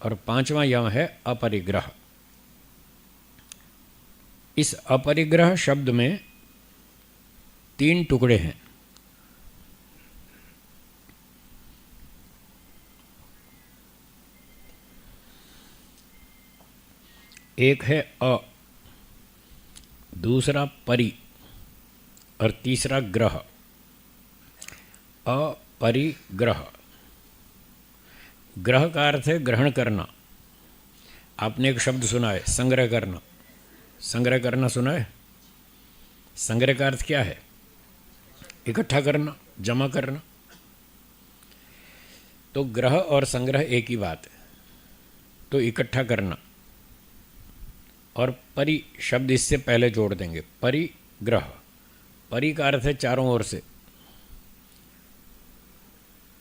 और पांचवा यम है अपरिग्रह। इस अपरिग्रह शब्द में 3 टुकड़े हैं। एक है अ, दूसरा परि और तीसरा ग्रह। अपरिग्रह, ग्रह का अर्थ है ग्रहण करना। आपने एक शब्द सुना है, संग्रह करना। संग्रह करना सुना है? संग्रह का अर्थ क्या है? इकट्ठा करना, जमा करना। तो ग्रह और संग्रह एक ही बात है। तो इकट्ठा करना। और परि शब्द इससे पहले जोड़ देंगे, परिग्रह। परि का अर्थ है चारों ओर से,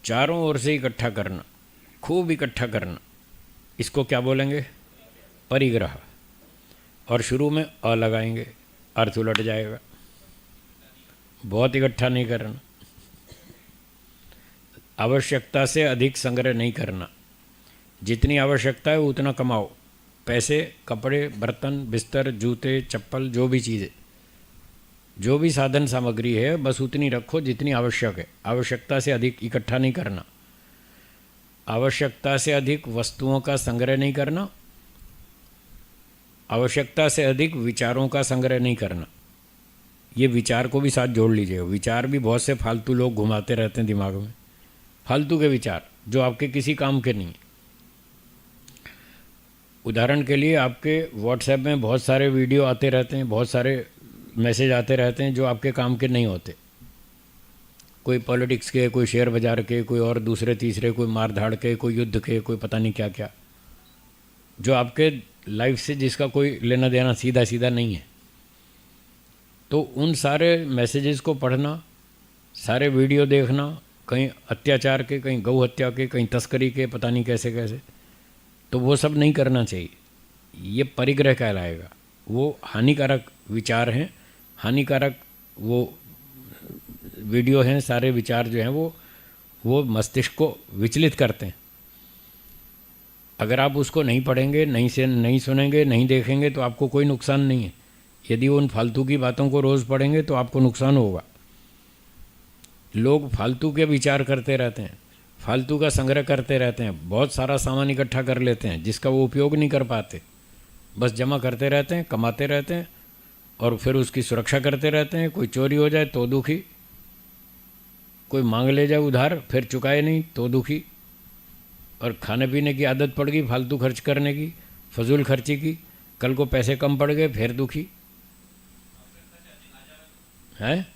चारों ओर से इकट्ठा करना, खूब इकट्ठा करना। इसको क्या बोलेंगे? परिग्रह। और शुरू में अ लगाएंगे, अर्थ उलट जाएगा। बहुत इकट्ठा नहीं करना, आवश्यकता से अधिक संग्रह नहीं करना। जितनी आवश्यकता है उतना कमाओ। पैसे, कपड़े, बर्तन, बिस्तर, जूते, चप्पल, जो भी चीज़ें, जो भी साधन सामग्री है, बस उतनी रखो जितनी आवश्यक है। आवश्यकता से अधिक इकट्ठा नहीं करना। आवश्यकता से अधिक वस्तुओं का संग्रह नहीं करना। आवश्यकता से अधिक विचारों का संग्रह नहीं करना। ये विचार को भी साथ जोड़ लीजिएगा। विचार भी बहुत से फालतू लोग घुमाते रहते हैं दिमाग में, फालतू के विचार जो आपके किसी काम के नहीं। उदाहरण के लिए, आपके व्हाट्सएप में बहुत सारे वीडियो आते रहते हैं, बहुत सारे मैसेज आते रहते हैं जो आपके काम के नहीं होते। कोई पॉलिटिक्स के, कोई शेयर बाजार के, कोई और दूसरे तीसरे, कोई मार धाड़ के, कोई युद्ध के, कोई पता नहीं क्या क्या, जो आपके लाइफ से जिसका कोई लेना देना सीधा सीधा नहीं है। तो उन सारे मैसेजेस को पढ़ना, सारे वीडियो देखना, कहीं अत्याचार के, कहीं गौ हत्या के, कहीं तस्करी के, पता नहीं कैसे कैसे, तो वो सब नहीं करना चाहिए। ये परिग्रह कहलाएगा। वो हानिकारक विचार हैं, हानिकारक वो वीडियो हैं, सारे विचार जो हैं वो मस्तिष्क को विचलित करते हैं। अगर आप उसको नहीं पढ़ेंगे, नहीं सुनेंगे, नहीं देखेंगे तो आपको कोई नुकसान नहीं है। यदि उन फालतू की बातों को रोज़ पढ़ेंगे तो आपको नुकसान होगा। लोग फालतू के विचार करते रहते हैं, फालतू का संग्रह करते रहते हैं, बहुत सारा सामान इकट्ठा कर लेते हैं जिसका वो उपयोग नहीं कर पाते, बस जमा करते रहते हैं, कमाते रहते हैं और फिर उसकी सुरक्षा करते रहते हैं। कोई चोरी हो जाए तो दुखी, कोई मांग ले जाए उधार फिर चुकाए नहीं तो दुखी, और खाने पीने की आदत पड़ गई फालतू खर्च करने की, फजूल खर्ची की, कल को पैसे कम पड़ गए फिर दुखी। हैं?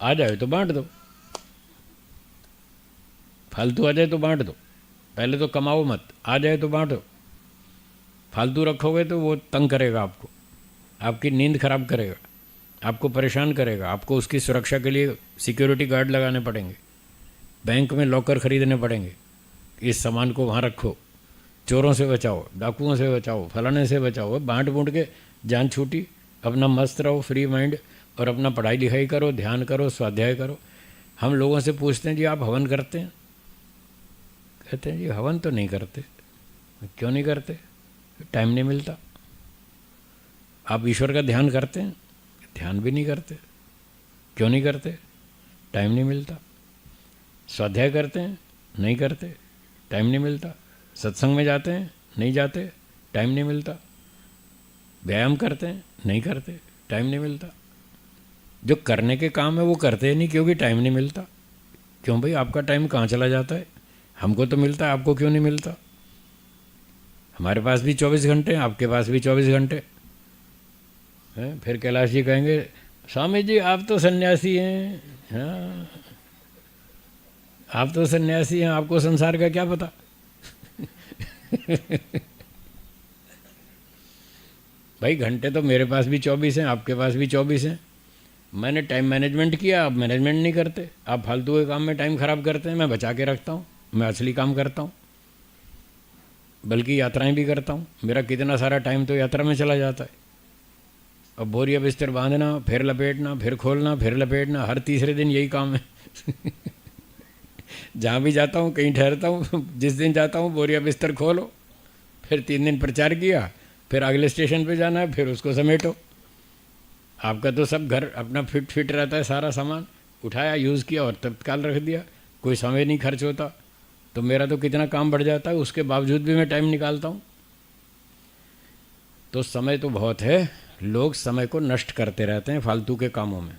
आ जाए तो बांट दो, फालतू आ जाए तो बांट दो। पहले तो कमाओ मत, आ जाए तो बांटो। फालतू रखोगे तो वो तंग करेगा आपको, आपकी नींद खराब करेगा, आपको परेशान करेगा। आपको उसकी सुरक्षा के लिए सिक्योरिटी गार्ड लगाने पड़ेंगे, बैंक में लॉकर खरीदने पड़ेंगे। इस सामान को वहाँ रखो, चोरों से बचाओ, डाकुओं से बचाओ, फलाने से बचाओ। बांट बूंट के जान छूटी, अपना मस्त रहो, फ्री माइंड, और अपना पढ़ाई लिखाई करो, ध्यान करो, स्वाध्याय करो। हम लोगों से पूछते हैं जी आप हवन करते हैं? कहते हैं जी हवन तो नहीं करते। क्यों नहीं करते? टाइम नहीं मिलता। आप ईश्वर का ध्यान करते हैं? ध्यान भी नहीं करते। क्यों नहीं करते? टाइम नहीं मिलता। स्वाध्याय करते हैं? नहीं करते, टाइम नहीं मिलता। सत्संग में जाते हैं? नहीं जाते, टाइम नहीं मिलता। व्यायाम करते हैं? नहीं करते, टाइम नहीं मिलता। जो करने के काम है वो करते ही नहीं क्योंकि टाइम नहीं मिलता। क्यों भाई, आपका टाइम कहाँ चला जाता है? हमको तो मिलता है, आपको क्यों नहीं मिलता? हमारे पास भी 24 घंटे हैं, आपके पास भी 24 घंटे हैं। फिर कैलाश जी कहेंगे स्वामी जी आप तो सन्यासी हैं। हाँ, आप तो सन्यासी हैं, आपको संसार का क्या पता। भाई घंटे तो मेरे पास भी 24 हैं, आपके पास भी 24 हैं। मैंने टाइम मैनेजमेंट किया, आप मैनेजमेंट नहीं करते। आप फालतू के काम में टाइम खराब करते हैं। मैं बचा के रखता हूँ, मैं असली काम करता हूँ, बल्कि यात्राएं भी करता हूँ। मेरा कितना सारा टाइम तो यात्रा में चला जाता है। अब बोरिया बिस्तर बांधना, फिर लपेटना, फिर खोलना, फिर लपेटना, हर तीसरे दिन यही काम है। जहाँ भी जाता हूँ, कहीं ठहरता हूँ, जिस दिन जाता हूँ बोरिया बिस्तर खोलो, फिर 3 दिन प्रचार किया, फिर अगले स्टेशन पे जाना है, फिर उसको समेटो। आपका तो सब घर अपना फिट फिट रहता है, सारा सामान उठाया, यूज़ किया और तत्काल रख दिया, कोई समय नहीं खर्च होता। तो मेरा तो कितना काम बढ़ जाता है, उसके बावजूद भी मैं टाइम निकालता हूँ। तो समय तो बहुत है, लोग समय को नष्ट करते रहते हैं फालतू के कामों में।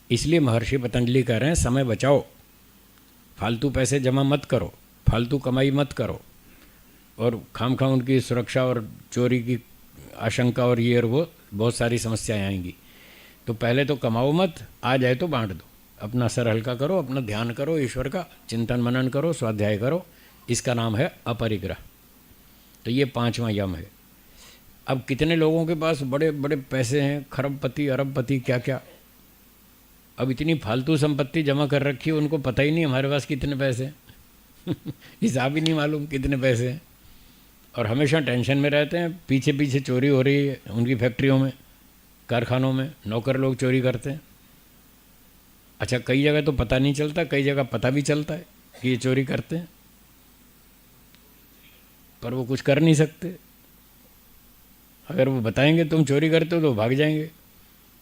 इसलिए महर्षि पतंजलि कह रहे हैं समय बचाओ, फालतू पैसे जमा मत करो, फालतू कमाई मत करो, और खामखा उनकी सुरक्षा और चोरी की आशंका और ये और वो बहुत सारी समस्याएं आएंगी। तो पहले तो कमाओ मत, आ जाए तो बांट दो, अपना सर हल्का करो, अपना ध्यान करो, ईश्वर का चिंतन मनन करो, स्वाध्याय करो। इसका नाम है अपरिग्रह। तो ये 5वां यम है। अब कितने लोगों के पास बड़े बड़े पैसे हैं, खरबपति अरबपति क्या क्या, अब इतनी फालतू संपत्ति जमा कर रखी है, उनको पता ही नहीं हमारे पास कितने पैसे हैं हिसाब ही नहीं मालूम कितने पैसे हैं, और हमेशा टेंशन में रहते हैं। पीछे पीछे चोरी हो रही है उनकी फैक्ट्रियों में, कारखानों में नौकर लोग चोरी करते हैं। अच्छा, कई जगह तो पता नहीं चलता, कई जगह पता भी चलता है कि ये चोरी करते हैं, पर वो कुछ कर नहीं सकते। अगर वो बताएंगे तुम चोरी करते हो तो भाग जाएंगे,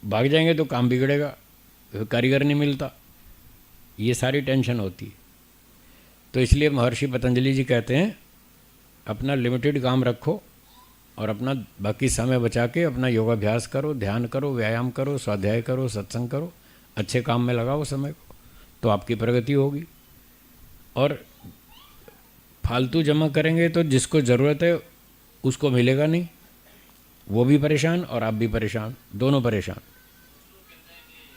भाग जाएंगे तो काम बिगड़ेगा, कारीगर नहीं मिलता, ये सारी टेंशन होती है। तो इसलिए महर्षि पतंजलि जी कहते हैं अपना लिमिटेड काम रखो और अपना बाकी समय बचा के अपना योगाभ्यास करो, ध्यान करो, व्यायाम करो, स्वाध्याय करो, सत्संग करो, अच्छे काम में लगाओ समय को, तो आपकी प्रगति होगी। और फालतू जमा करेंगे तो जिसको ज़रूरत है उसको मिलेगा नहीं, वो भी परेशान और आप भी परेशान, दोनों परेशान।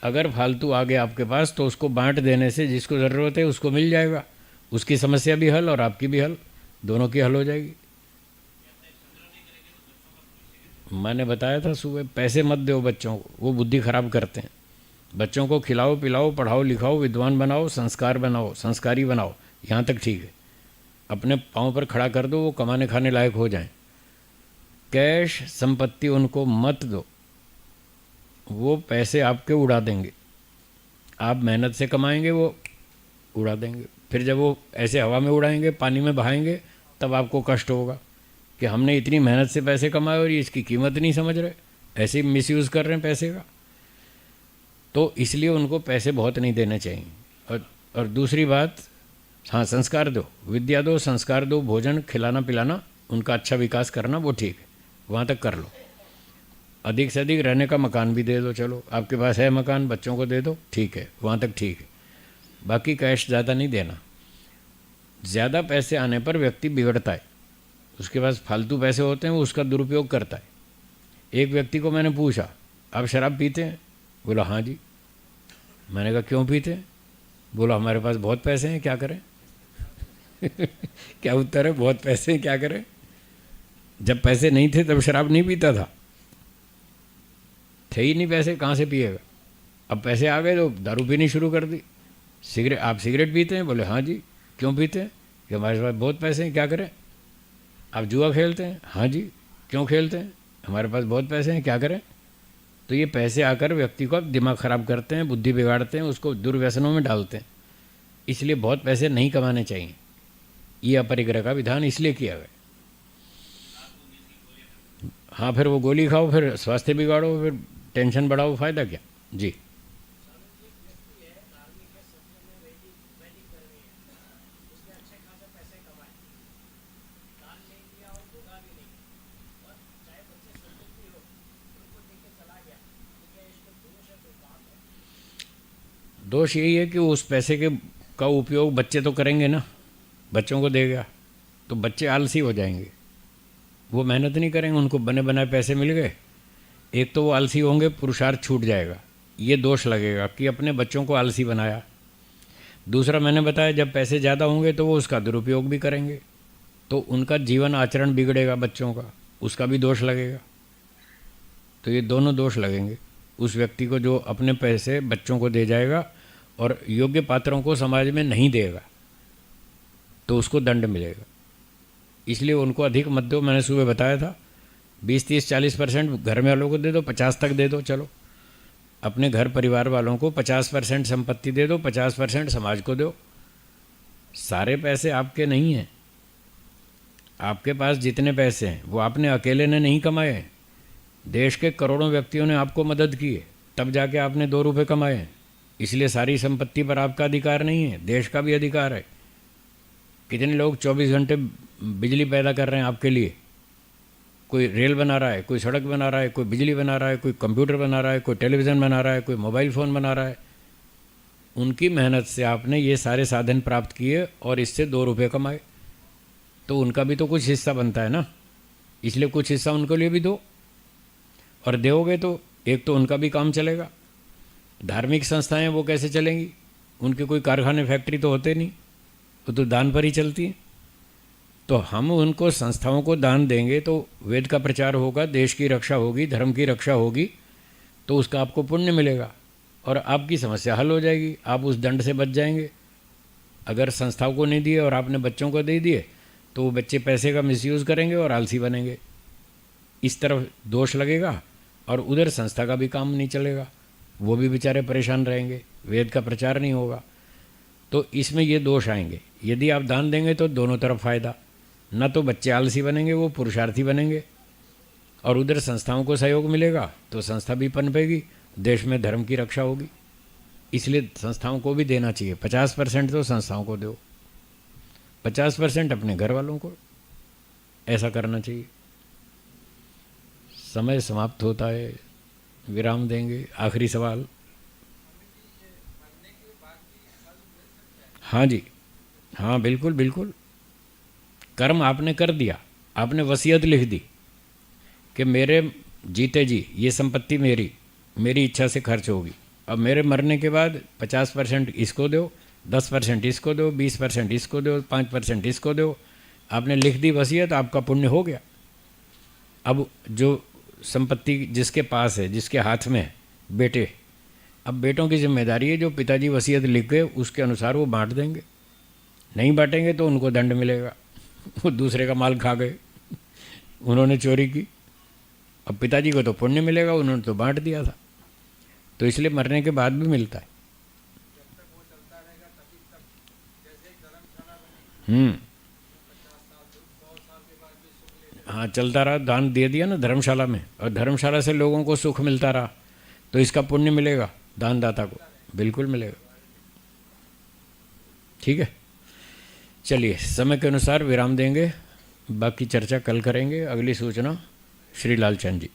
अगर फालतू आ गया आपके पास तो उसको बांट देने से जिसको ज़रूरत है उसको मिल जाएगा, उसकी समस्या भी हल और आपकी भी हल, दोनों की हल हो जाएगी। मैंने बताया था सुबह, पैसे मत दो बच्चों को, वो बुद्धि खराब करते हैं। बच्चों को खिलाओ पिलाओ, पढ़ाओ लिखाओ, विद्वान बनाओ, संस्कार बनाओ, संस्कारी बनाओ, यहाँ तक ठीक है। अपने पाँव पर खड़ा कर दो, वो कमाने खाने लायक हो जाएं। कैश संपत्ति उनको मत दो, वो पैसे आपके उड़ा देंगे। आप मेहनत से कमाएंगे, वो उड़ा देंगे। फिर जब वो ऐसे हवा में उड़ाएंगे, पानी में बहाएंगे, तब आपको कष्ट होगा कि हमने इतनी मेहनत से पैसे कमाए और ये इसकी कीमत नहीं समझ रहे, ऐसे ही मिसयूज़ कर रहे हैं पैसे का। तो इसलिए उनको पैसे बहुत नहीं देने चाहिए। और दूसरी बात, हाँ, संस्कार दो, विद्या दो, संस्कार दो, भोजन खिलाना पिलाना, उनका अच्छा विकास करना, वो ठीक है, वहाँ तक कर लो। अधिक से अधिक रहने का मकान भी दे दो, चलो आपके पास है मकान, बच्चों को दे दो, ठीक है, वहाँ तक ठीक है। बाकी कैश ज़्यादा नहीं देना। ज़्यादा पैसे आने पर व्यक्ति बिगड़ता है, उसके पास फालतू पैसे होते हैं, वो उसका दुरुपयोग करता है। एक व्यक्ति को मैंने पूछा, आप शराब पीते हैं? बोला हाँ जी। मैंने कहा क्यों पीते हैं? बोला हमारे पास बहुत पैसे हैं, क्या करें क्या उत्तर है? बहुत पैसे हैं, क्या करें? जब पैसे नहीं थे तब शराब नहीं पीता था, थे ही नहीं पैसे, कहाँ से पिएगा? अब पैसे आ गए तो दारू पीनी शुरू कर दी। सिगरेट, आप सिगरेट पीते हैं? बोले हाँ जी। क्यों पीते हैं? कि हमारे पास बहुत पैसे हैं, क्या करें? आप जुआ खेलते हैं? हाँ जी। क्यों खेलते हैं? हमारे पास बहुत पैसे हैं, क्या करें? तो ये पैसे आकर व्यक्ति को दिमाग ख़राब करते हैं, बुद्धि बिगाड़ते हैं, उसको दुर्व्यसनों में डालते हैं। इसलिए बहुत पैसे नहीं कमाने चाहिए। ये अपरिग्रह का विधान इसलिए किया गया। हाँ, फिर वो गोली खाओ, फिर स्वास्थ्य बिगाड़ो, फिर टेंशन बढ़ाओ, फ़ायदा क्या? जी। दोष यही है कि उस पैसे के का उपयोग बच्चे तो करेंगे ना, बच्चों को देगा तो बच्चे आलसी हो जाएंगे, वो मेहनत नहीं करेंगे, उनको बने बनाए पैसे मिल गए। एक तो वो आलसी होंगे, पुरुषार्थ छूट जाएगा, ये दोष लगेगा कि अपने बच्चों को आलसी बनाया। दूसरा मैंने बताया, जब पैसे ज़्यादा होंगे तो वो उसका दुरुपयोग भी करेंगे, तो उनका जीवन आचरण बिगड़ेगा बच्चों का, उसका भी दोष लगेगा। तो ये दोनों दोष लगेंगे उस व्यक्ति को जो अपने पैसे बच्चों को दे जाएगा और योग्य पात्रों को समाज में नहीं देगा, तो उसको दंड मिलेगा। इसलिए उनको अधिक मत दो। मैंने सुबह बताया था 20, 30, 40% घर में वालों को दे दो, 50 तक दे दो, चलो अपने घर परिवार वालों को 50% संपत्ति दे दो, 50% समाज को दो। सारे पैसे आपके नहीं हैं, आपके पास जितने पैसे हैं वो आपने अकेले ने नहीं कमाए हैं, देश के करोड़ों व्यक्तियों ने आपको मदद की है, तब जाके आपने 2 रुपये कमाए हैं। इसलिए सारी संपत्ति पर आपका अधिकार नहीं है, देश का भी अधिकार है। कितने लोग 24 घंटे बिजली पैदा कर रहे हैं आपके लिए, कोई रेल बना रहा है, कोई सड़क बना रहा है, कोई बिजली बना रहा है, कोई कंप्यूटर बना रहा है, कोई टेलीविज़न बना रहा है, कोई मोबाइल फ़ोन बना रहा है। उनकी मेहनत से आपने ये सारे साधन प्राप्त किए और इससे 2 रुपये कमाए, तो उनका भी तो कुछ हिस्सा बनता है ना, इसलिए कुछ हिस्सा उनके लिए भी दो। और दोगे तो एक तो उनका भी काम चलेगा। धार्मिक संस्थाएं वो कैसे चलेंगी, उनके कोई कारखाने फैक्ट्री तो होते नहीं, वो तो दान पर ही चलती हैं। तो हम उनको संस्थाओं को दान देंगे तो वेद का प्रचार होगा, देश की रक्षा होगी, धर्म की रक्षा होगी, तो उसका आपको पुण्य मिलेगा और आपकी समस्या हल हो जाएगी, आप उस दंड से बच जाएंगे। अगर संस्थाओं को नहीं दिए और आपने बच्चों को दे दिए तो वो बच्चे पैसे का मिसयूज़ करेंगे और आलसी बनेंगे। इस तरफ दोष लगेगा और उधर संस्था का भी काम नहीं चलेगा, वो भी बेचारे परेशान रहेंगे, वेद का प्रचार नहीं होगा। तो इसमें ये दोष आएंगे। यदि आप दान देंगे तो दोनों तरफ फ़ायदा, न तो बच्चे आलसी बनेंगे, वो पुरुषार्थी बनेंगे, और उधर संस्थाओं को सहयोग मिलेगा तो संस्था भी पनपेगी, देश में धर्म की रक्षा होगी। इसलिए संस्थाओं को भी देना चाहिए। 50% तो संस्थाओं को दो, 50% अपने घर वालों को, ऐसा करना चाहिए। समय समाप्त होता है, विराम देंगे। आखिरी सवाल। हाँ जी, हाँ बिल्कुल बिल्कुल। कर्म आपने कर दिया, आपने वसीयत लिख दी कि मेरे जीते जी ये संपत्ति मेरी इच्छा से खर्च होगी। अब मेरे मरने के बाद 50% इसको दो, 10% इसको दो, 20% इसको दो, 5% इसको दो। आपने लिख दी वसीयत, आपका पुण्य हो गया। अब जो संपत्ति जिसके पास है, जिसके हाथ में है, बेटे, अब बेटों की जिम्मेदारी है जो पिताजी वसीयत लिख गए उसके अनुसार वो बांट देंगे। नहीं बांटेंगे तो उनको दंड मिलेगा, वो दूसरे का माल खा गए, उन्होंने चोरी की। अब पिताजी को तो पुण्य मिलेगा, उन्होंने तो बांट दिया था। तो इसलिए मरने के बाद भी मिलता है। हाँ, चलता रहा, दान दे दिया ना धर्मशाला में, और धर्मशाला से लोगों को सुख मिलता रहा, तो इसका पुण्य मिलेगा दानदाता को, बिल्कुल मिलेगा। ठीक है, चलिए समय के अनुसार विराम देंगे, बाकी चर्चा कल करेंगे। अगली सूचना श्री लालचंद जी।